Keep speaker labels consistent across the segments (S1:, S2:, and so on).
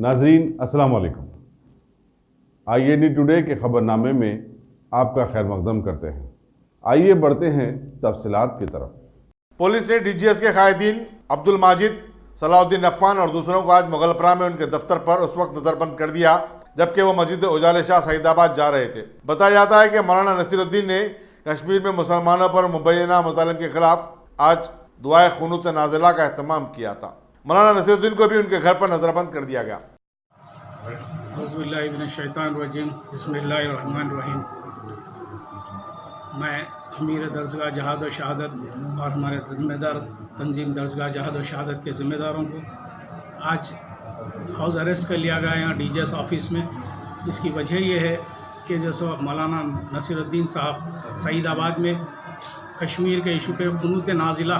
S1: नाजरीन अस्सलाम वालेकुम। IAD टुडे के खबरनामे में आपका खैर मकदम करते हैं। आइए बढ़ते हैं तफसीलात की तरफ।
S2: पुलिस ने DGS के कायदीन अब्दुल माजिद, सलाउद्दीन अफ़ान और दूसरों को आज मुगलपरा में उनके दफ्तर पर उस वक्त नजरबंद कर दिया जबकि वो मस्जिद उजाले शाह सईदाबाद जा रहे थे। बताया जाता है कि मौलाना नसीरुद्दीन ने कश्मीर में मुसलमानों पर मुबैना मज़ालिम के खिलाफ आज दुआए ख़ुनूत नाज़िला का अहतमाम किया था। मौलाना नसीरुद्दीन को भी उनके घर पर नजरबंद कर दिया गया।
S3: बिस्मिल्लाहिर्रहमानिर्रहीम। मैं अमीर दरसगाह जहाद व शहादत और हमारे ज़िम्मेदार तंजीम दरसगाह जहाद व शहादत के ज़िम्मेदारों को आज हाउस अरेस्ट कर लिया गया यहाँ DGS ऑफिस में। इसकी वजह यह है कि जैसे मौलाना नसीरुद्दीन साहब सईदाबाद में कश्मीर के इशू पे क़ुनूत नाज़िला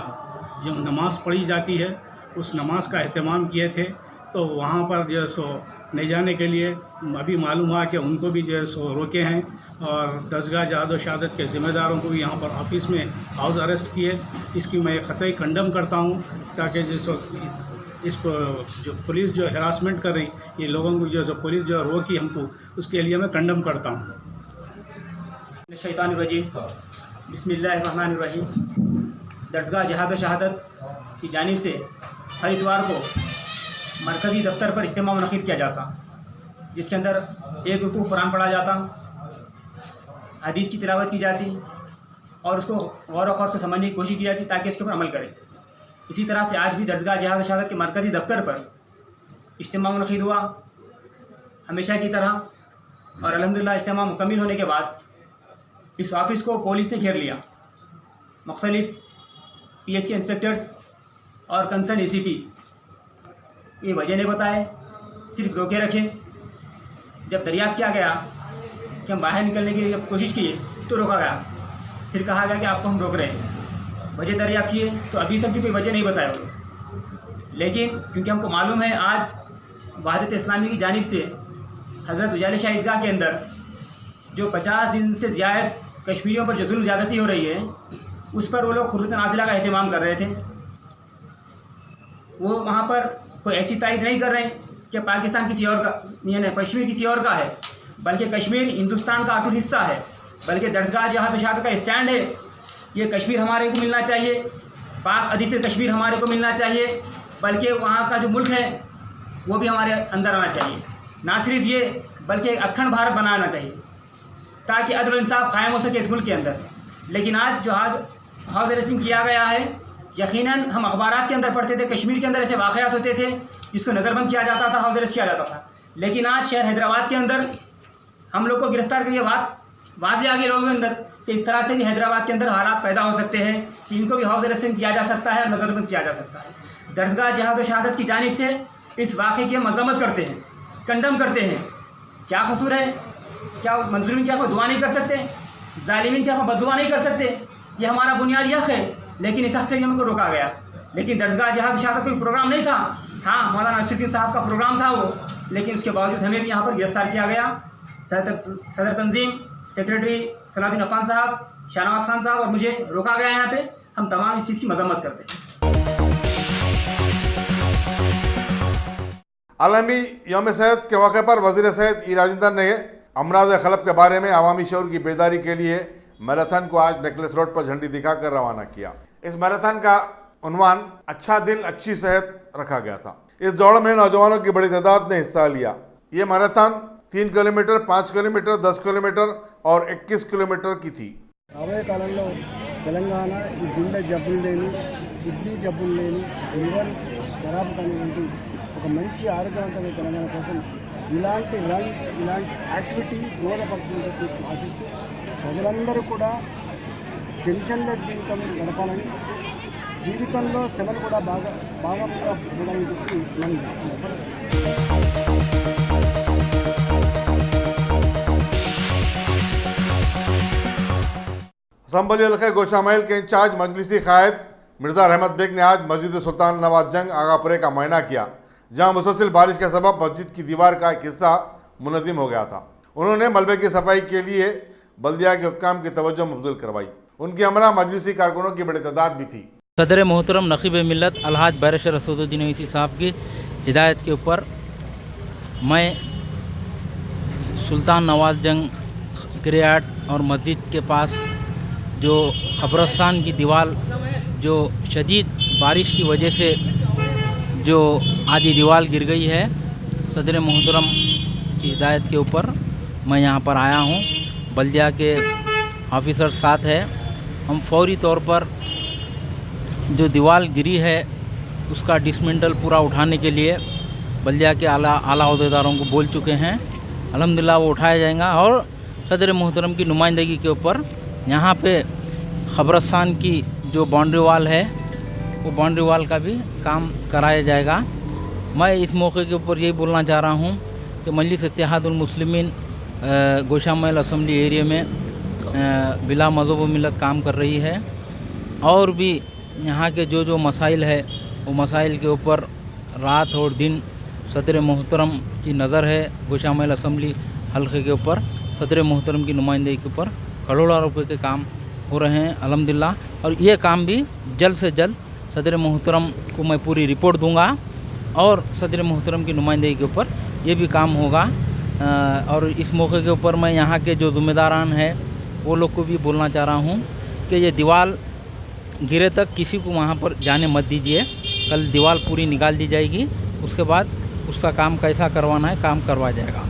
S3: जो नमाज़ पढ़ी जाती है उस नमाज का अहतमाम किए थे, तो वहाँ पर जो है सो नहीं जाने के लिए अभी मालूम हुआ कि उनको भी जो है सो रोके हैं और दरसगाह जहाद व शहादत के ज़िम्मेदारों को भी यहाँ पर ऑफिस में हाउस अरेस्ट किए। इसकी मैं ख़तई कंडम करता हूँ ताकि जो इस जो पुलिस जो हरासमेंट कर रही ये लोगों को जो पुलिस जो रोकी हमको, उसके लिए मैं कंडम करता हूँ।
S4: शैतानिर्रजीम बिस्मिल्लाहिर्रहमानिर्रहीम। दरसगाह जहाद व शहादत की जानिब से हर इतवार को मरकज़ी दफ्तर पर इज्तिमा मुनक़िद किया जाता, जिसके अंदर एक रुकू कुरान पढ़ा जाता, हदीस की तिलावत की जाती और उसको गौर व खौर से समझने की कोशिश की जाती ताकि इसके ऊपर अमल करें। इसी तरह से आज भी दरसगाह जहाद व शहादत के मरकज़ी दफ्तर पर इज्तिमा मुनक़िद हुआ हमेशा की तरह, और अल्हम्दुलिल्लाह इज्तिमा मुकम्मिल होने के बाद इस ऑफ़िस को पुलिस ने घेर लिया। मुख्तलिफ़ PSC इंस्पेक्टर्स और कंसर्न ACP ये वजह नहीं बताए, सिर्फ रोके रखे। जब दरियाफ़्त किया गया कि हम बाहर निकलने की जब कोशिश किए तो रोका गया, फिर कहा गया कि आपको हम रोक रहे हैं। वजह दरियाफ़्त किए तो अभी तक भी कोई वजह नहीं बताया वो, लेकिन क्योंकि हमको मालूम है आज वहादत इस्लामी की जानिब से हज़रत उजाले शाह ईदगाह के अंदर जो 50 दिन से ज़्यादा कश्मीरियों पर जो जुल्म ज़्यादती हो रही है उस पर वो लोग क़ुनूत नाज़िला का अहतमाम कर रहे थे। वो वहाँ पर कोई ऐसी तायद नहीं कर रहे हैं कि पाकिस्तान किसी और का यानी कश्मीर किसी और का है, बल्कि कश्मीर हिंदुस्तान का अटूट हिस्सा है। बल्कि दरसगाह जहाद व शहादत का स्टैंड है ये कश्मीर हमारे को मिलना चाहिए, पाक अधिकृत कश्मीर हमारे को मिलना चाहिए, बल्कि वहाँ का जो मुल्क है वो भी हमारे अंदर आना चाहिए। ना सिर्फ ये बल्कि एक अखंड भारत बनाना चाहिए ताकि अदल इंसाफ कायम हो सके इस मुल्क के अंदर। लेकिन आज जो हाउस अरेस्टिंग किया गया है, यकीनन हम अखबारात के अंदर पढ़ते थे कश्मीर के अंदर ऐसे वाक़यात होते थे जिसको नज़रबंद किया जाता था, हाउस अरेस्ट किया जाता था। लेकिन आज शहर हैदराबाद के अंदर हम लोग को गिरफ़्तार करके बात वाज़ेह आ गई लोगों के अंदर कि इस तरह से भी हैदराबाद के अंदर हालात पैदा हो सकते हैं कि इनको भी हाउस अरेस्टिंग किया जा सकता है, नज़रबंद किया जा सकता है। दरसगाह जहाद व शहादत की जानिब से इस वाक़े की मज़म्मत करते हैं, कंडम करते हैं। क्या कसूर है? क्या मंजूरीन क्या कोई दुआ नहीं कर सकते? ज़ालिमीन क्या कोई बददुआ नहीं कर सकते? ये हमारा बुनियादी हक़ है, लेकिन इस हक़ से हमको रोका गया। लेकिन दरसगाह जहाद व शहादत कोई प्रोग्राम नहीं था। हाँ, मौलाना नसीरुद्दीन साहब का प्रोग्राम था वो, लेकिन उसके बावजूद हमें भी यहाँ पर गिरफ़्तार किया गया। सदर तंजीम, सेक्रेटरी सलाउद्दीन अफ़ान साहब, शाहनवाज़ खान साहब और मुझे रोका गया यहाँ पे। हम तमाम इस चीज़ की मज़म्मत करते हैं।
S2: आलमी यौम सेहत के मौके पर वज़ीर सेहत राजेंद्र ने अमराज खलब के बारे में अवामी शऊर की बेदारी के लिए मैराथन को आज नेकलेस रोड पर झंडी दिखाकर रवाना किया। इस मैराथन का उन्वान अच्छा दिल अच्छी सेहत रखा गया था। इस दौड़ में नौजवानों की बड़ी तादाद ने हिस्सा लिया। ये मैराथन 3 किलोमीटर, 5 किलोमीटर, 10 किलोमीटर और 21 किलोमीटर की थी।
S5: రాబోయే కాలంలో తెలంగాణ ఈ గుండె జబ్బులు లేని, కిడ్నీ జబ్బులు లేని, లివర్ ఖరాబ్ కానివ్వండి ఒక మంచి ఆరోగ్యవంతమైన తెలంగాణ కోసం ఇలాంటి రన్స్, ఇలాంటి యాక్టివిటీ దోహదపడుతుందని చెప్పి ఆశిస్తూ ప్రజలందరూ కూడా టెన్షన్ లెస్ జీవితం గడపాలని, జీవితంలో శ్రమను కూడా భాగంగా చూడాలని చెప్పి మనం చేస్తున్నాం।
S2: असम्बली हल्के गोशामैल के इंचार्ज मजलिसी कायद मिर्ज़ा रहमत बेग ने आज मस्जिद सुल्तान नवाज जंग आगापुरे का मुआयना किया, जहां मुसलसल बारिश के सबब मस्जिद की दीवार का एक हिस्सा मुनज़्ज़म हो गया था। उन्होंने मलबे की सफाई के लिए बल्दिया के हुक्काम की तवज्जो मबज़ूल करवाई। उनकी हमरा मजलिसी कारकुनों की बड़ी तादाद भी थी।
S6: सदर मोहतरम नक़ीब मिल्लत अलहाज बैरिस्टर असदुद्दीन ओवैसी साहब की हिदायत के ऊपर मैं सुल्तान नवाज जंग ग्रेयाट और मस्जिद के पास जो कब्रिस्तान की दीवार जो शदीद बारिश की वजह से जो आधी दीवार गिर गई है, सदर मोहतरम की हिदायत के ऊपर मैं यहाँ पर आया हूँ। बल्दिया के ऑफिसर साथ है। हम फौरी तौर पर जो दीवार गिरी है उसका डिसमेंटल पूरा उठाने के लिए बल्दिया के आला अहदेदारों को बोल चुके हैं। अल्हम्दुलिल्लाह वो उठाया जाएगा और सदर मोहतरम की नुमाइंदगी के ऊपर यहाँ पे कब्रिस्तान की जो बाउंड्री वाल है वो बाउंड्री वाल का भी काम कराया जाएगा। मैं इस मौके के ऊपर यही बोलना चाह रहा हूँ कि मजलिस इत्तेहादुल मुस्लिमीन गोशामहल असम्बली एरिया में बिला मज़हब व मिलत काम कर रही है और भी यहाँ के जो मसाइल है वो मसाइल के ऊपर रात और दिन सदर मोहतरम की नज़र है। गोशामहल असम्बली हल्के के ऊपर सदर मोहतरम की नुमाइंदगी के ऊपर करोड़ों रुपए के काम हो रहे हैं अल्हम्दुलिल्लाह। और ये काम भी जल्द से जल्द सदर मोहतरम को मैं पूरी रिपोर्ट दूंगा और सदर मोहतरम की नुमाइंदगी के ऊपर ये भी काम होगा। और इस मौके के ऊपर मैं यहाँ के जो ज़िम्मेदारान हैं वो लोग को भी बोलना चाह रहा हूँ कि ये दीवार गिरे तक किसी को वहाँ पर जाने मत दीजिए। कल दीवार पूरी निकाल दी जाएगी, उसके बाद उसका काम कैसा करवाना है काम करवाया जाएगा।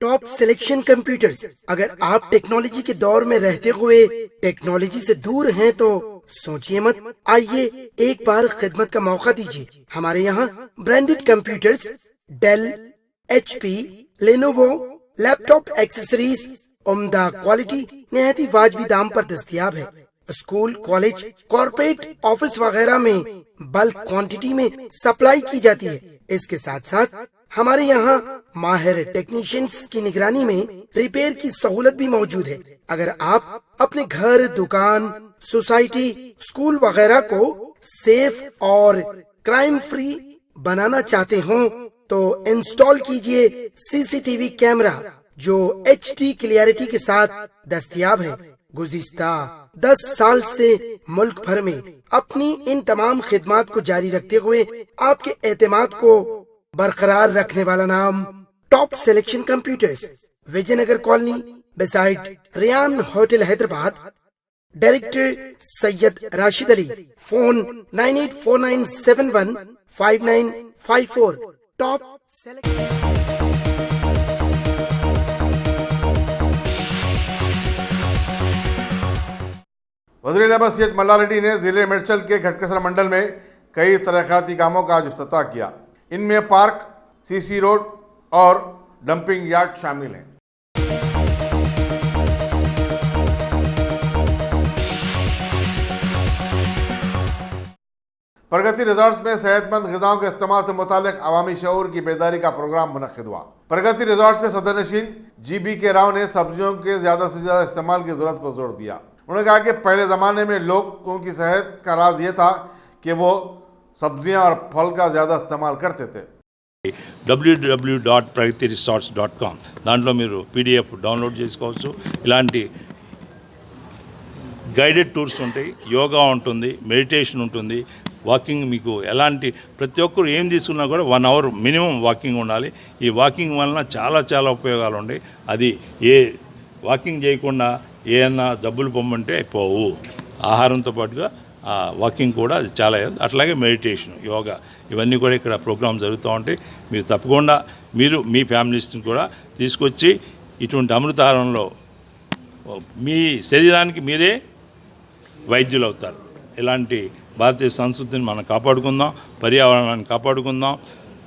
S7: Top selection computers. अगर आप टेक्नोलॉजी के दौर में रहते हुए टेक्नोलॉजी से दूर हैं तो सोचिए मत, आइए एक बार खिदमत का मौका दीजिए। हमारे यहाँ branded computers Dell, HP, Lenovo, laptop accessories उम्दा क्वालिटी निहायत ही वाजबी दाम पर दस्तयाब है। स्कूल, कॉलेज, कॉर्पोरेट, ऑफिस वगैरह में बल्क क्वांटिटी में सप्लाई की जाती है। इसके साथ साथ हमारे यहाँ माहिर टेक्नीशियंस की निगरानी में रिपेयर की सहूलत भी मौजूद है। अगर आप अपने घर, दुकान, सोसाइटी, स्कूल वगैरह को सेफ और क्राइम फ्री बनाना चाहते हो तो इंस्टॉल कीजिए CCTV कैमरा जो HD क्लियरिटी के साथ दस्तयाब है। गुज़िश्ता 10 साल से मुल्क भर में अपनी इन तमाम खिदमात को जारी रखते हुए आपके एतमाद को बरकरार रखने वाला नाम top selection computers, Vijayanagar colony beside Riyan hotel Hyderabad. Director Syed Rashid Ali. Phone 9849715954। टॉप
S2: वज़ीर लेबर सैयद मल्ला रेड्डी ने जिले मेडचल के घटकेसर मंडल में कई तरक्याती कामों का आज इफ्तिताह किया। इनमें पार्क, CC रोड और डंपिंग यार्ड शामिल हैं। प्रगति रिजॉर्ट्स में सेहतमंद ग़िज़ाओं के इस्तेमाल से मुतालिक अवामी शऊर की बेदारी का प्रोग्राम मुनक्किद हुआ। प्रगति रिजॉर्ट्स के सदरनशीन GB.K. राव ने सब्जियों के ज़्यादा से ज़्यादा इस्तेमाल की ज़रूरत पर जोर दिया। उन्होंने कहा कि पहले ज़माने में लोगों की सेहत का राज ये था कि वो सब्जियां और फल का ज़्यादा इस्तेमाल करते थे।
S8: www.pragatiresorts.com దాంట్లో మీరు PDF డౌన్లోడ్ చేసుకోవచ్చు। ఇలాంటి గైడెడ్ టూర్స్ ఉంటాయి, యోగా ఉంటుంది, మెడిటేషన్ ఉంటుంది, వాకింగ్ మీకు ఎలాంటి ప్రతి ఒక్కరు ఏం తీసుకున్నా కూడా 1 అవర్ మినిమం వాకింగ్ ఉండాలి। ఈ వాకింగ్ వలన చాలా ఉపయోగాలు ఉన్నాయి। అది ఏ వాకింగ్ చేయకుండా ఏమన్నా జబ్బులు పొమ్మంటే పోవు। ఆహారంతో పాటుగా వాకింగ్ కూడా అది చాలా, అట్లాగే మెడిటేషన్, యోగా ఇవన్నీ కూడా ఇక్కడ ప్రోగ్రామ్ జరుగుతూ ఉంటాయి। మీరు తప్పకుండా మీరు మీ ఫ్యామిలీస్ని కూడా తీసుకొచ్చి ఇటువంటి అమృతాహారంలో మీ శరీరానికి మీరే వైద్యులు అవుతారు। ఇలాంటి భారతీయ సంస్కృతిని మనం కాపాడుకుందాం, పర్యావరణాన్ని కాపాడుకుందాం।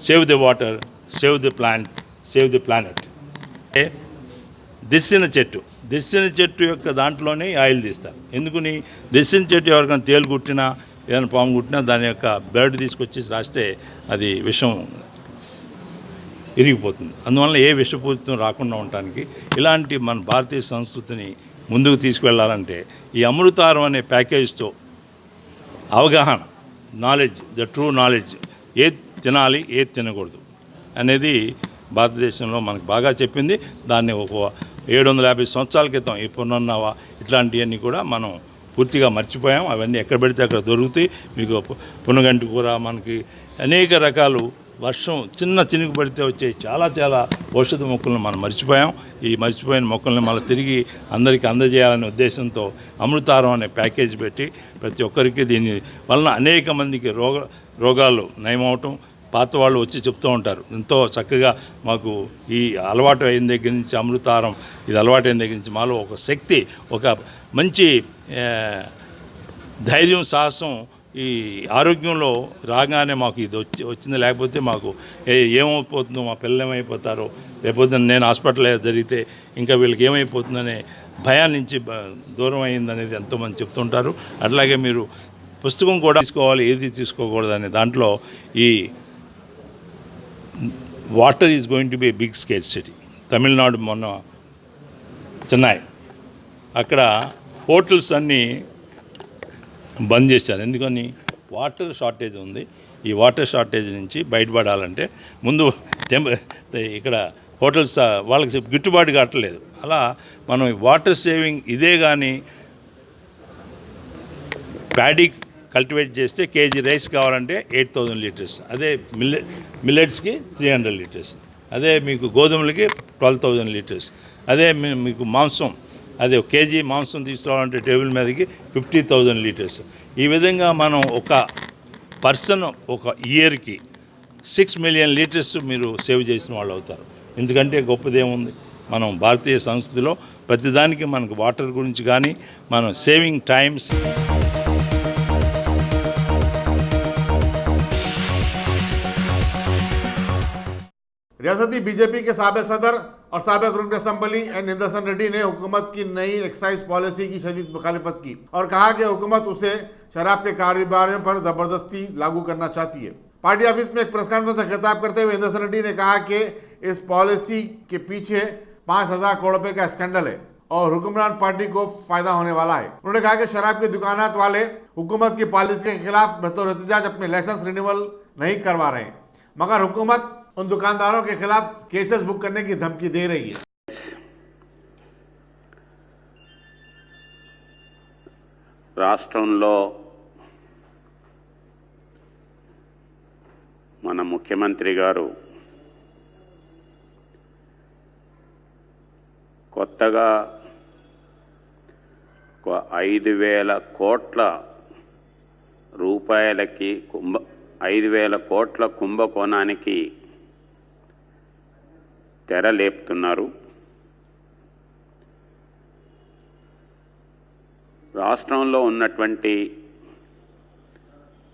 S8: Save the water, save the plant, save the planet. దిస్సిన చెట్టు యొక్క దాంట్లోనే ఆయిల్ తీస్తారు। ఎందుకని దిస్సిన చెట్టు ఎవరికైనా తేలు కుట్టినా ఏదైనా పాము కుట్టినా దాని యొక్క బ్లడ్ తీసుకొచ్చి రాస్తే అది విషం ఇరిగిపోతుంది। అందువల్ల ఏ విషపూరితం రాకుండా ఉండటానికి ఇలాంటి మన భారతీయ సంస్కృతిని ముందుకు తీసుకువెళ్ళాలంటే ఈ అమృతాహారం అనే ప్యాకేజ్తో అవగాహన, నాలెడ్జ్, ద ట్రూ నాలెడ్జ్, ఏది తినాలి ఏది తినకూడదు అనేది భారతదేశంలో మనకు బాగా చెప్పింది। దాన్ని ఒక 750 సంవత్సరాల క్రితం ఈ పునర్నవ ఇట్లాంటివన్నీ కూడా మనం పూర్తిగా మర్చిపోయాం. అవన్నీ ఎక్కడ పెడితే అక్కడ దొరుకుతాయి. మీకు పునగంటి కూర, మనకి అనేక రకాలు వర్షం చిన్న చినుకు పడితే వచ్చే చాలా చాలా ఔషధ మొక్కలను మనం మర్చిపోయాం. ఈ మర్చిపోయిన మొక్కల్ని మళ్ళీ తిరిగి అందరికీ అందజేయాలనే ఉద్దేశంతో అమృతారం అనే ప్యాకేజ్ పెట్టి ప్రతి ఒక్కరికి దీని వలన అనేక మందికి రోగాలు నయమవటం, పాత వాళ్ళు వచ్చి చెప్తూ ఉంటారు. ఎంతో చక్కగా మాకు ఈ అలవాటు అయిన దగ్గర నుంచి అమృతారం ఇది అలవాటు అయిన దగ్గర నుంచి మాలో ఒక శక్తి, ఒక మంచి ధైర్యం, సాహసం ఈ ఆరోగ్యంలో రాగానే మాకు ఇది వచ్చింది. లేకపోతే మాకు ఏమైపోతుందో, మా పిల్లలు ఏమైపోతారో, లేకపోతే నేను హాస్పిటల్ జరిగితే ఇంకా వీళ్ళకి ఏమైపోతుందనే భయాన్ని నుంచి దూరం అయిందనేది ఎంతోమంది చెప్తుంటారు. అట్లాగే మీరు పుస్తకం కూడా తీసుకోవాలి, ఏది తీసుకోకూడదు అనే దాంట్లో ఈ water is going to be a big scare city. Tamil Nadu మొన్న చెన్నై అక్కడ హోటల్స్ అన్నీ బంద్ చేశారు. ఎందుకని? వాటర్ షార్టేజ్ ఉంది. ఈ వాటర్ షార్టేజ్ నుంచి బయటపడాలంటే ముందు ఇక్కడ హోటల్స్ వాళ్ళకి గిట్టుబాటు కావట్లేదు. అలా మనం వాటర్ సేవింగ్ ఇదే కానీ ప్యాడీ కల్టివేట్ చేస్తే కేజీ రైస్ కావాలంటే 8,000 లీటర్స్, అదే మిల్లెట్స్కి 300 లీటర్స్, అదే మీకు గోధుమలకి 12,000 లీటర్స్, అదే మీకు మాంసం, అదే కేజీ మాంసం తీసుకోవాలంటే టేబుల్ మీదకి 50,000 లీటర్స్. ఈ విధంగా మనం ఒక పర్సన్ ఒక ఇయర్కి 6 మిలియన్ లీటర్స్ మీరు సేవ్ చేసిన వాళ్ళు అవుతారు. ఎందుకంటే గొప్పదేముంది, మనం భారతీయ సంస్కృతిలో ప్రతిదానికి మనకు వాటర్ గురించి కానీ మనం సేవింగ్ టైమ్స్.
S2: रियासती बीजेपी के साबिक सदर और साबिक रुकन असम्बली एन निदर्शन रेड्डी ने हुकूमत की नई एक्साइज पॉलिसी की शदीद मुखालिफत की और कहा कि हुकूमत उसे शराब के कारोबारियों पर जबरदस्ती लागू करना चाहती है। पार्टी ऑफिस में एक प्रेस कॉन्फ्रेंस से खिताब करते हुए निदर्शन रेड्डी ने कहा कि इस पॉलिसी के पीछे 5,000 करोड़ रुपए का स्कैंडल है और हुक्मरान पार्टी को फायदा होने वाला है। उन्होंने कहा कि शराब की दुकानात वाले हुकूमत की पॉलिसी के खिलाफ बतौर एहतजाज अपने लाइसेंस रिन्यूअल नहीं करवा रहे, मगर हुकूमत उन दुकानदारों के खिलाफ केसेस बुक करने की धमकी दे रही है।
S9: రాష్ట్రంలో మన ముఖ్యమంత్రి గారు కొత్తగా 5,000 కోట్ల రూపాయలకి 5,000 కోట్ల కుంభకోణానికి తెరలేపుతున్నారు. రాష్ట్రంలో ఉన్నటువంటి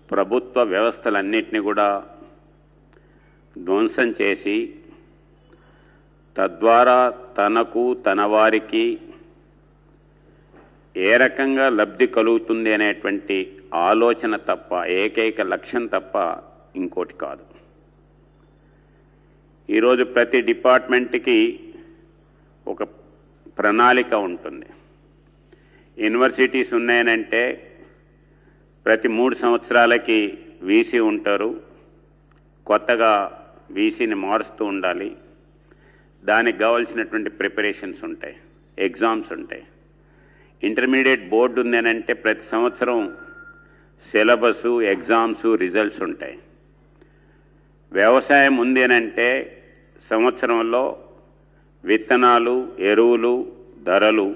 S9: ప్రభుత్వ వ్యవస్థలన్నింటినీ కూడా ధ్వంసం చేసి తద్వారా తనకు తన వారికి ఏ రకంగా లబ్ధి కలుగుతుంది అనేటువంటి ఆలోచన తప్ప, ఏకైక లక్ష్యం తప్ప ఇంకోటి కాదు. ఈరోజు ప్రతి డిపార్ట్మెంట్కి ఒక ప్రణాళిక ఉంటుంది. యూనివర్సిటీస్ ఉన్నాయనంటే ప్రతి 3 సంవత్సరాలకి వీసీ ఉంటారు, కొత్తగా వీసీని మారుస్తూ ఉండాలి. దానికి కావాల్సినటువంటి ప్రిపరేషన్స్ ఉంటాయి, ఎగ్జామ్స్ ఉంటాయి. ఇంటర్మీడియట్ బోర్డు ఉందనంటే ప్రతి సంవత్సరం సిలబసు, ఎగ్జామ్స్, రిజల్ట్స్ ఉంటాయి. వ్యవసాయం ఉంది అనంటే సంవత్సరంలో విత్తనాలు, ఎరువులు, ధరలు,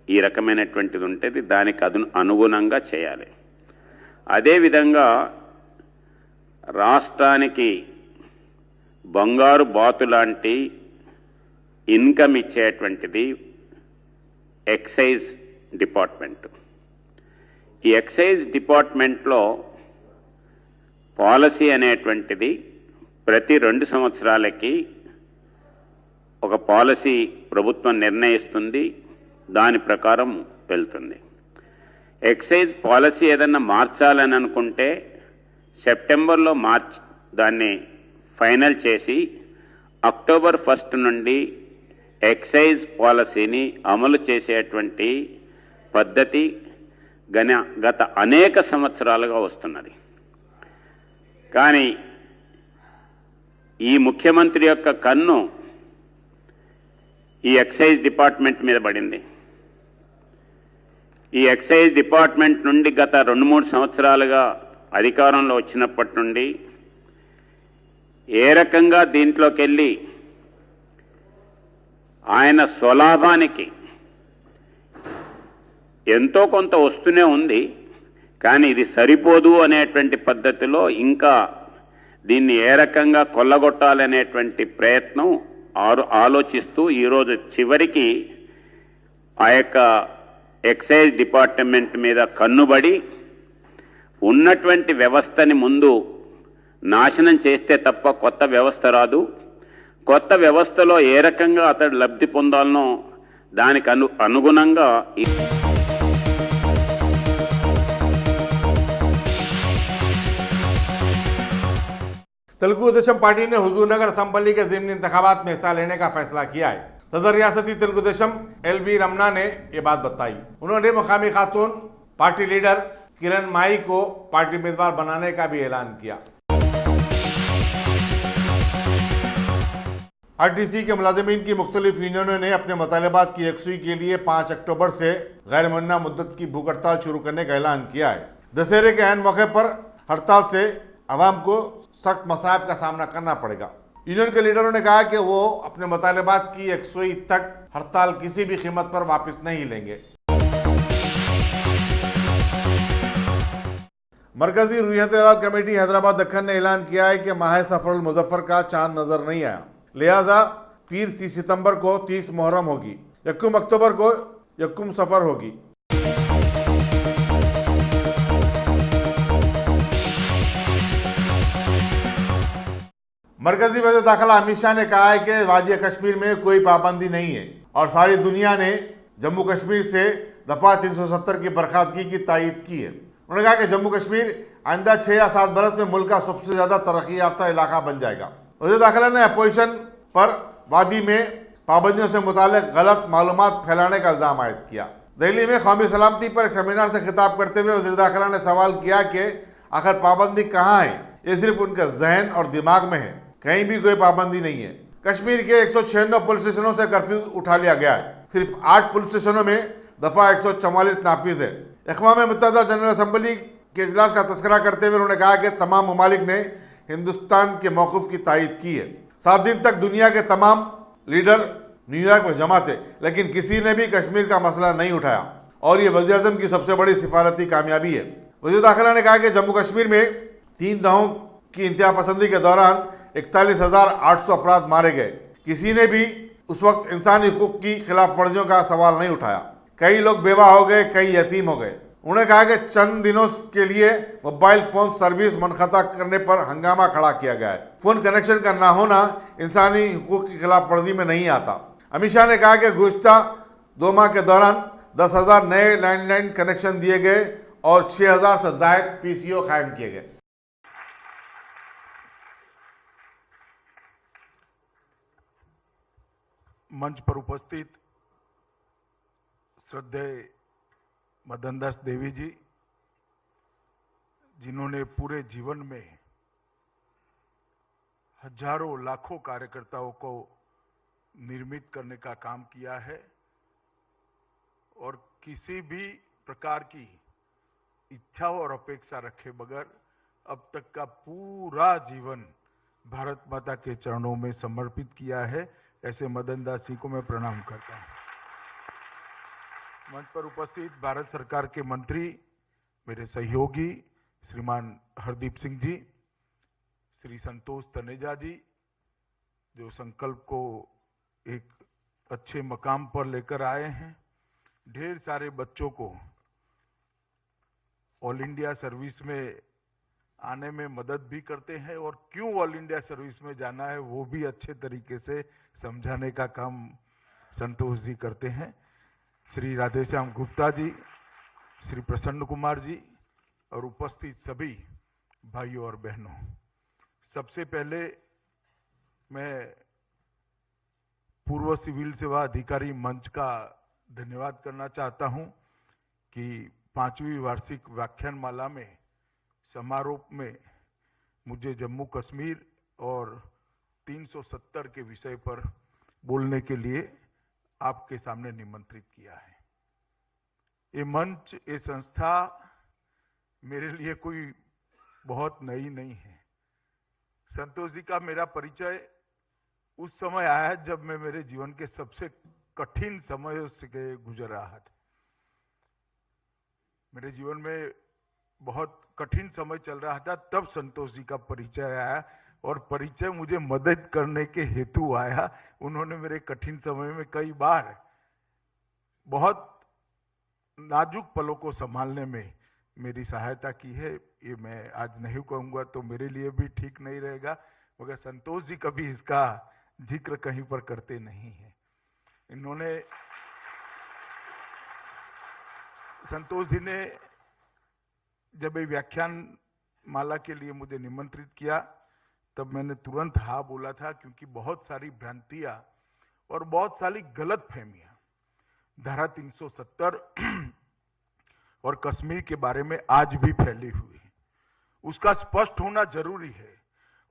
S9: ఈ రకమైనటువంటిది ఉంటుంది. దానికి అనుగుణంగా చేయాలి. అదేవిధంగా రాష్ట్రానికి బంగారు బాతు లాంటి ఇన్కమ్ ఇచ్చేటువంటిది ఎక్సైజ్ డిపార్ట్మెంట్. ఈ ఎక్సైజ్ డిపార్ట్మెంట్లో పాలసీ అనేటువంటిది ప్రతి 2 సంవత్సరాలకి ఒక పాలసీ ప్రభుత్వం నిర్ణయిస్తుంది, దాని ప్రకారం వెళ్తుంది. ఎక్సైజ్ పాలసీ ఏదన్నా మార్చాలని అనుకుంటే సెప్టెంబర్లో దాన్ని ఫైనల్ చేసి అక్టోబర్ 1 నుండి ఎక్సైజ్ పాలసీని అమలు చేసేటువంటి పద్ధతి గత అనేక సంవత్సరాలుగా వస్తున్నది. కానీ ఈ ముఖ్యమంత్రి యొక్క కన్ను ఈ ఎక్సైజ్ డిపార్ట్మెంట్ మీద పడింది. ఈ ఎక్సైజ్ డిపార్ట్మెంట్ నుండి గత 2-3 సంవత్సరాలుగా అధికారంలో వచ్చినప్పటి నుండి ఏ రకంగా దీంట్లోకి వెళ్ళి ఆయన స్వలాభానికి ఎంతో కొంత వస్తూనే ఉంది, కానీ ఇది సరిపోదు అనేటువంటి పద్ధతిలో ఇంకా దీన్ని ఏ రకంగా కొల్లగొట్టాలనేటువంటి ప్రయత్నం ఆలోచిస్తూ ఈరోజు చివరికి ఆ యొక్క ఎక్సైజ్ డిపార్ట్మెంట్ మీద కన్నుబడి ఉన్నటువంటి వ్యవస్థని ముందు నాశనం చేస్తే తప్ప కొత్త వ్యవస్థ రాదు. కొత్త వ్యవస్థలో ఏ రకంగా అతడు లబ్ధి పొందాలనో దానికి అనుగుణంగా
S2: तेलुगु देशम पार्टी ने हुजूरनगर असम्बली के ज़िमनी इंतखाबात में हिस्सा लेने का फैसला किया है। सदर रियासती तेलुगु देशम LV रमना ने ये बात बताई। उन्होंने मुकामी खातून पार्टी लीडर किरण माई को पार्टी उम्मीदवार बनाने का भी ऐलान किया। RTC के मुलाजिमीन की मुख्तलिफ यूनियनों ने अपने मुतालबात की यकसुई के लिए 5 अक्टूबर से गैर मुअन्ना मुद्दत की भूख हड़ताल शुरू करने का ऐलान किया है। दशहरे के ऐन मौके पर हड़ताल से आवाम को सख्त मसाइब का सामना करना पड़ेगा। यूनियन के लीडरों ने कहा कि वो अपने मुतालबात की यकसुई तक हड़ताल किसी भी कीमत पर वापस नहीं लेंगे। मरकजी रूहियत कमेटी हैदराबाद दक्खन ने ऐलान किया है कि माह सफरुल मुजफ्फर का चांद नजर नहीं आया, लिहाजा पीर 30 सितंबर को 30 मुहर्रम होगी, 1 अक्टूबर को 1 सफर होगी। मरकजी वज़ीर दाखिला अमित शाह ने कहा है कि वादी कश्मीर में कोई पाबंदी नहीं है और सारी दुनिया ने जम्मू कश्मीर से दफा 370 की बर्खास्तगी की तायीद की है। उन्होंने कहा कि जम्मू कश्मीर आइंदा 6 या 7 बरस में मुल्क का सबसे ज्यादा तरक्की याफ्ता इलाका बन जाएगा। वज़ीर दाखिला ने अपोजिशन पर वादी में पाबंदियों से मुतालिक गलत मालूमात फैलाने का इल्जाम आयद किया। दिल्ली में कौमी सलामती पर एक सेमिनार से खिताब करते हुए वज़ीर दाखिला ने सवाल किया कि आखिर पाबंदी कहाँ है? ये सिर्फ उनके जहन और दिमाग में है, कहीं भी कोई पाबंदी नहीं है। कश्मीर के 196 पुलिस स्टेशनों से कर्फ्यू उठा लिया गया है। सिर्फ 8 पुलिस स्टेशनों में दफा 144 नाफिज है। अक़वाम मुत्तहिदा जनरल असम्बली के इजलास का तस्करा करते हुए उन्होंने कहा कि तमाम ममालिक ने हिंदुस्तान के मौक़िफ़ की तायीद की है। 7 दिन तक दुनिया के तमाम लीडर न्यूयॉर्क में जमा थे, लेकिन किसी ने भी कश्मीर का मसला नहीं उठाया और ये वज़ीर आज़म की सबसे बड़ी सिफारती कामयाबी है। वज़ीर दाखिला ने कहा कि जम्मू कश्मीर में 3 दहाकों की इंतहा पसंदी के दौरान 41,800 अफराद मारे गए। किसी ने भी उस वक्त इंसानी हुकूक की खिलाफ वर्जियों का सवाल नहीं उठाया। कई लोग बेवा हो गए, कई यतीम हो गए। उन्होंने कहा कि चंद दिनों के लिए मोबाइल फ़ोन सर्विस मुनक़ता करने पर हंगामा खड़ा किया गया है। फ़ोन कनेक्शन का ना होना इंसानी हुकूक की खिलाफ वर्जी में नहीं आता। अमित शाह ने कहा कि गुज़िश्ता 2 माह के दौरान 10,000 नए लैंडलाइन कनेक्शन दिए गए और 6,000 से ज़ायद PCO कायम किए गए।
S10: मंच पर उपस्थित श्रद्धेय मदन दास देवी जी, जिन्होंने पूरे जीवन में हजारों लाखों कार्यकर्ताओं को निर्मित करने का काम किया है और किसी भी प्रकार की इच्छा और अपेक्षा रखे बगैर अब तक का पूरा जीवन भारत माता के चरणों में समर्पित किया है। ऐसे मदन दास जी को मैं प्रणाम करता हूं। मंच पर उपस्थित भारत सरकार के मंत्री, मेरे सहयोगी श्रीमान हरदीप सिंह जी, श्री संतोष तनेजा जी, जो संकल्प को एक अच्छे मकाम पर लेकर आए हैं। ढेर सारे बच्चों को ऑल इंडिया सर्विस में आने में मदद भी करते हैं और क्यों ऑल इंडिया सर्विस में जाना है वो भी अच्छे तरीके से समझाने का काम संतोष जी करते हैं। श्री राधेश्याम गुप्ता जी, श्री प्रसन्न कुमार जी और उपस्थित सभी भाइयों और बहनों, सबसे पहले मैं पूर्व सिविल सेवा अधिकारी मंच का धन्यवाद करना चाहता हूं कि 5वीं वार्षिक व्याख्यानमाला में समारोह में मुझे जम्मू कश्मीर और 370 के विषय पर बोलने के लिए आपके सामने निमंत्रित किया है। ये मंच, ये संस्था मेरे लिए कोई बहुत नई नहीं है। संतोष जी का मेरा परिचय उस समय आया जब मैं मेरे जीवन के सबसे कठिन समय से गुजर रहा था। मेरे जीवन में बहुत कठिन समय चल रहा था, तब संतोष जी का परिचय आया और परिचय मुझे मदद करने के हेतु आया। उन्होंने मेरे कठिन समय में कई बार बहुत नाजुक पलों को संभालने में मेरी सहायता की है। ये मैं आज नहीं कहूंगा तो मेरे लिए भी ठीक नहीं रहेगा, मगर संतोष जी कभी इसका जिक्र कहीं पर करते नहीं है। इन्होंने, संतोष जी ने जब ये व्याख्यान माला के लिए मुझे निमंत्रित किया तब मैंने तुरंत हाँ बोला था, क्योंकि बहुत सारी भ्रांतियां और बहुत सारी गलत फहमियां धारा 370 और कश्मीर के बारे में आज भी फैली हुई है। उसका स्पष्ट होना जरूरी है,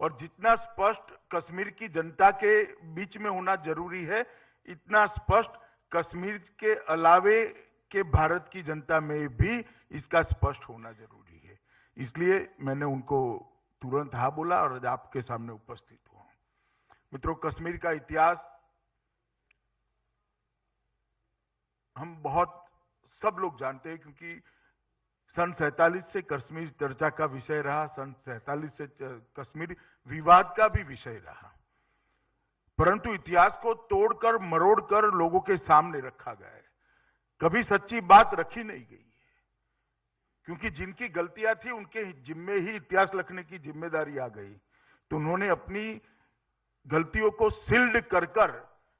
S10: और जितना स्पष्ट कश्मीर की जनता के बीच में होना जरूरी है, इतना स्पष्ट कश्मीर के अलावे के भारत की जनता में भी इसका स्पष्ट होना जरूरी है। इसलिए मैंने उनको तुरंत हाँ बोला और आज आपके सामने उपस्थित हुआ। मित्रों, कश्मीर का इतिहास हम बहुत सब लोग जानते हैं, क्योंकि सन 47 से कश्मीर चर्चा का विषय रहा, सन 47 से कश्मीर विवाद का भी विषय रहा, परंतु इतिहास को तोड़कर मरोड़कर लोगों के सामने रखा गया है। कभी सच्ची बात रखी नहीं गई है, क्योंकि जिनकी गलतियां थी उनके जिम्मे ही इतिहास लिखने की जिम्मेदारी आ गई, तो उन्होंने अपनी गलतियों को सील्ड कर कर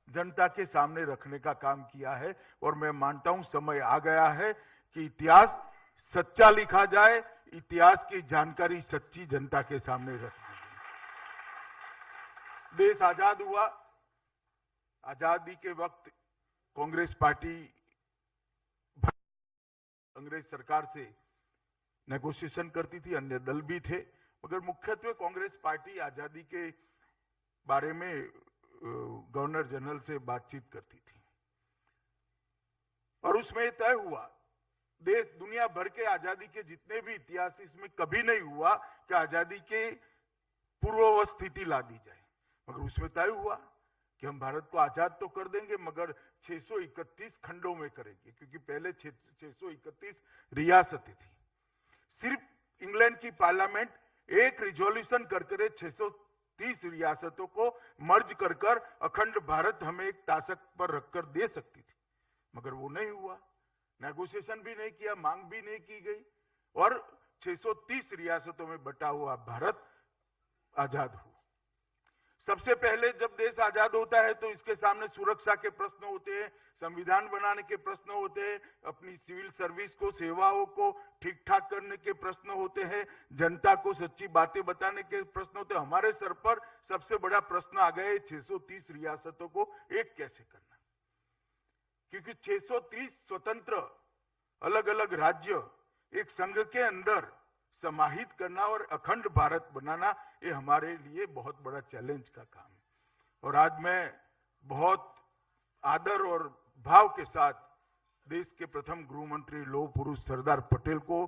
S10: जनता के सामने रखने का काम किया है। और मैं मानता हूं समय आ गया है कि इतिहास सच्चा लिखा जाए, इतिहास की जानकारी सच्ची जनता के सामने रखी जाए। देश आजाद हुआ, आजादी के वक्त कांग्रेस पार्टी अंग्रेज सरकार से नेगोशिएशन करती थी, अन्य दल भी थे, मगर मुख्यत्वे कांग्रेस पार्टी आजादी के बारे में गवर्नर जनरल से बातचीत करती थी, और उसमें तय हुआ, देश दुनिया भर के आजादी के जितने भी इतिहास, इसमें कभी नहीं हुआ कि आजादी के पूर्ववत स्थिति ला दी जाए, मगर उसमें तय हुआ कि हम भारत को आजाद तो कर देंगे, मगर 631 खंडों में करेंगे, क्योंकि पहले 631 रियासतें थी। सिर्फ इंग्लैंड की पार्लियामेंट एक रिजोल्यूशन करके 630 रियासतों को मर्ज कर कर अखंड भारत हमें एक ताकत पर रखकर दे सकती थी, मगर वो नहीं हुआ। नेगोशिएशन भी नहीं किया, मांग भी नहीं की गई, और 630 रियासतों में बटा हुआ भारत आजाद हुआ। सबसे पहले जब देश आजाद होता है तो इसके सामने सुरक्षा के प्रश्न होते हैं, संविधान बनाने के प्रश्न होते हैं, अपनी सिविल सर्विस को, सेवाओं को ठीक ठाक करने के प्रश्न होते हैं, जनता को सच्ची बातें बताने के प्रश्न होते हैं। हमारे सर पर सबसे बड़ा प्रश्न आ गया 630 रियासतों को एक कैसे करना, क्योंकि 630 स्वतंत्र अलग अलग राज्य एक संघ के अंदर समाहित करना और अखंड भारत बनाना, ये हमारे लिए बहुत बड़ा चैलेंज का काम है। और आज मैं बहुत आदर और भाव के साथ देश के प्रथम गृह मंत्री लौह पुरुष सरदार पटेल को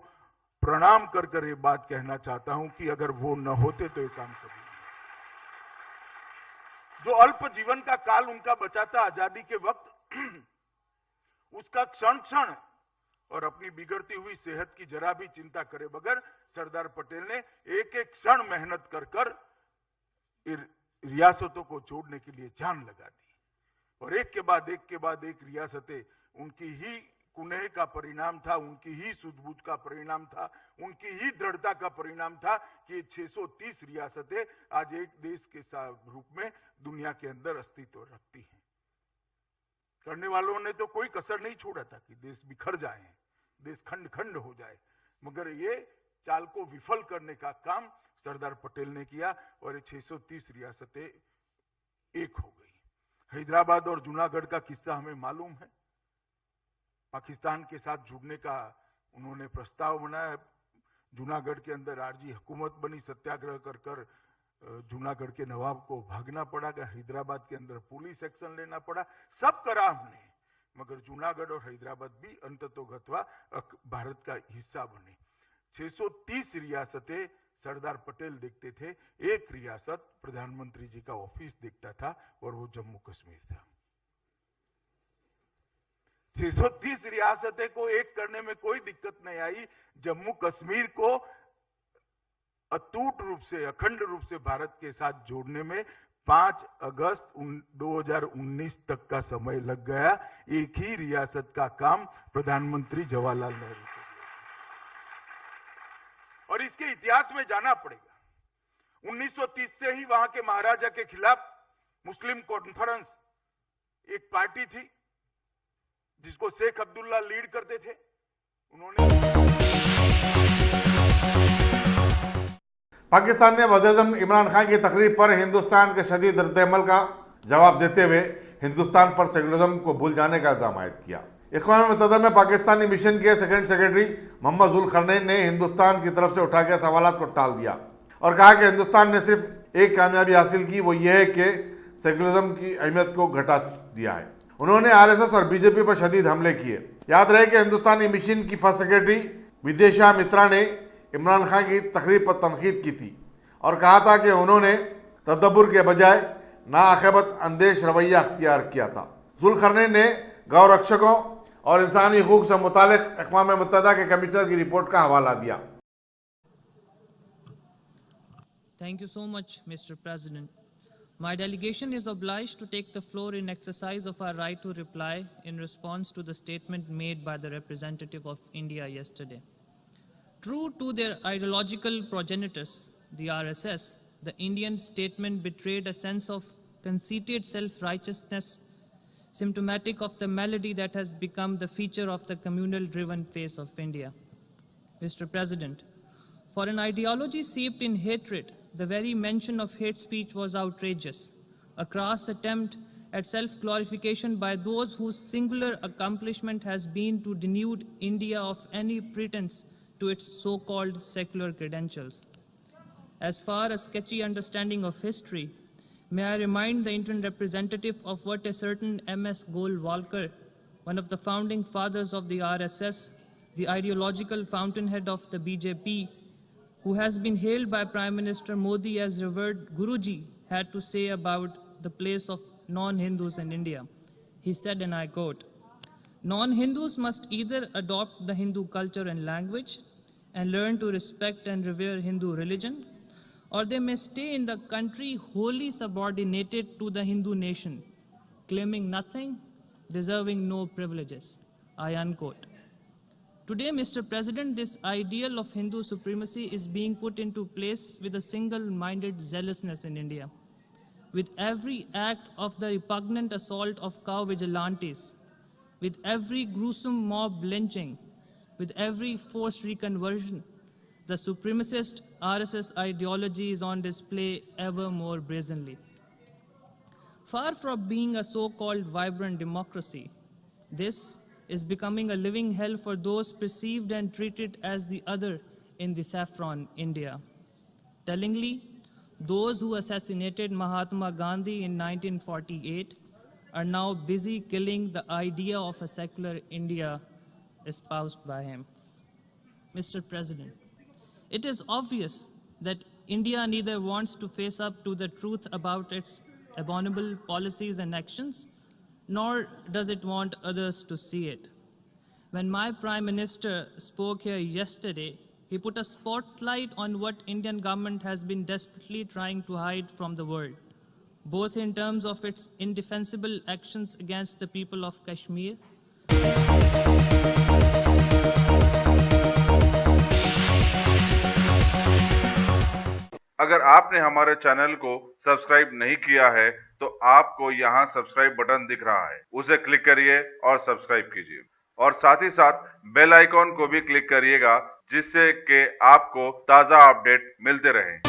S10: प्रणाम कर कर ये बात कहना चाहता हूं कि अगर वो न होते तो ये काम कभी नहीं। जो अल्प जीवन का काल उनका बचा था आजादी के वक्त, उसका क्षण क्षण और अपनी बिगड़ती हुई सेहत की जरा भी चिंता करे बगैर सरदार पटेल ने एक एक क्षण मेहनत कर कर रियासतों को जोड़ने के लिए जान लगा दी, और एक के बाद एक रियासतें उनकी ही कुनेह का परिणाम था, उनकी ही सूझबूझ का परिणाम था, उनकी ही दृढ़ता का परिणाम था कि 630 रियासतें आज एक देश के रूप में दुनिया के अंदर अस्तित्व रखती हैं। करने वालों ने तो कोई कसर नहीं छोड़ा था कि देश बिखर जाए, देश खंड खंड हो जाए, मगर ये चाल को विफल करने का काम सरदार पटेल ने किया और ये 630 रियासतें एक हो गई। हैदराबाद और जूनागढ़ का किस्सा हमें मालूम है। पाकिस्तान के साथ जुड़ने का उन्होंने प्रस्ताव बनाया, जूनागढ़ के अंदर आरजी हुकूमत बनी, सत्याग्रह कर कर जूनागढ़ के नवाब को भागना पड़ा, हैदराबाद के अंदर पुलिस एक्शन लेना पड़ा, सब करा हमने, मगर जूनागढ़ और हैदराबाद भी अंततोगत्वा भारत का हिस्सा बने। 630 रियासतें सरदार पटेल देखते थे, एक रियासत प्रधानमंत्री जी का ऑफिस देखता था और वो जम्मू कश्मीर था। 630 रियासतें को एक करने में कोई दिक्कत नहीं आई। जम्मू कश्मीर को अटूट रूप से, अखंड रूप से भारत के साथ जोड़ने में 5 अगस्त 2019 तक का समय लग गया। एक ही रियासत का काम प्रधानमंत्री जवाहरलाल नेहरू को। और इसके इतिहास में जाना पड़ेगा। 1930 से ही वहां के महाराजा के खिलाफ मुस्लिम कॉन्फ्रेंस एक पार्टी थी जिसको शेख अब्दुल्ला लीड करते थे।
S2: पाकिस्तान ने वज़ीर-ए-आज़म इमरान खान की तकरीर पर हिंदुस्तान के शदीद रद्द-ए-अमल का जवाब देते हुए हिंदुस्तान पर सेकुलरिज्म को भूल जाने का इल्जाम आयद किया। इक़वाम मुत्तहिदा में पाकिस्तानी मिशन के सेकेंड सेक्रेटरी मोहम्मद ज़ुल्क़रनैन ने हिंदुस्तान की तरफ से उठाए गए सवालात को टाल दिया और कहा कि हिंदुस्तान ने सिर्फ एक कामयाबी हासिल की, वो ये है कि सेकुलरिज्म की अहमियत को घटा दिया है। उन्होंने आरएसएस और बीजेपी पर शदीद हमले किए। याद रहे कि हिंदुस्तानी मिशन की फर्स्ट सेक्रेटरी विदेशा मित्रा ने इमरान खान की तकरीर पर तनकीद की थी और कहा था कि उन्होंने तदब्बुर के बजाय नाअक़ीबत अंदेश रवैया अख्तियार किया था। ज़ुल्क़रनैन ने गौरक्षकों और इंसानी हकूक़ से मुतालिक इक़वाम मुत्तहिदा के कमिश्नर की रिपोर्ट का हवाला दिया।
S11: Thank you so much, Mr. President. My delegation is obliged to take the floor in exercise of our right to reply in response to the statement made by the representative of India yesterday. True to their ideological progenitors, the RSS, the Indian statement betrayed a sense of conceited self-righteousness symptomatic of the malady that has become the feature of the communal-driven face of India. Mr. President, for an ideology seeped in hatred, the very mention of hate speech was outrageous, a crass attempt at self-glorification by those whose singular accomplishment has been to denude India of any pretense to its so-called secular credentials. As far as sketchy understanding of history, may I remind the Indian representative of what a certain M.S. Golwalkar, one of the founding fathers of the RSS, the ideological fountainhead of the BJP, who has been hailed by Prime Minister Modi as revered Guruji, had to say about the place of non-Hindus in India. He said, and I quote, "Non-Hindus must either adopt the Hindu culture and language and learn to respect and revere Hindu religion, or they may stay in the country wholly subordinated to the Hindu nation, claiming nothing, deserving no privileges." I unquote. Today, Mr. President, this ideal of Hindu supremacy is being put into place with a single-minded zealousness in India. With every act of the repugnant assault of cow vigilantes, with every gruesome mob lynching, with every forced reconversion, the supremacist RSS ideology is on display ever more brazenly. Far from being a so-called vibrant democracy, this is becoming a living hell for those perceived and treated as the other in the saffron India. Tellingly, those who assassinated Mahatma Gandhi in 1948 are now busy killing the idea of a secular India espoused by him. Mr. President, it is obvious that India neither wants to face up to the truth about its abominable policies and actions, nor does it want others to see it. When my Prime Minister spoke here yesterday, he put a spotlight on what Indian government has been desperately trying to hide from the world, both in terms of its indefensible actions against the people of Kashmir.
S1: अगर आपने हमारे channel को subscribe नहीं किया है तो आपको यहाँ सब्सक्राइब बटन दिख रहा है, उसे क्लिक करिए और सब्सक्राइब कीजिए और साथ ही साथ बेल आइकॉन को भी क्लिक करिएगा जिससे कि आपको ताज़ा अपडेट मिलते रहें।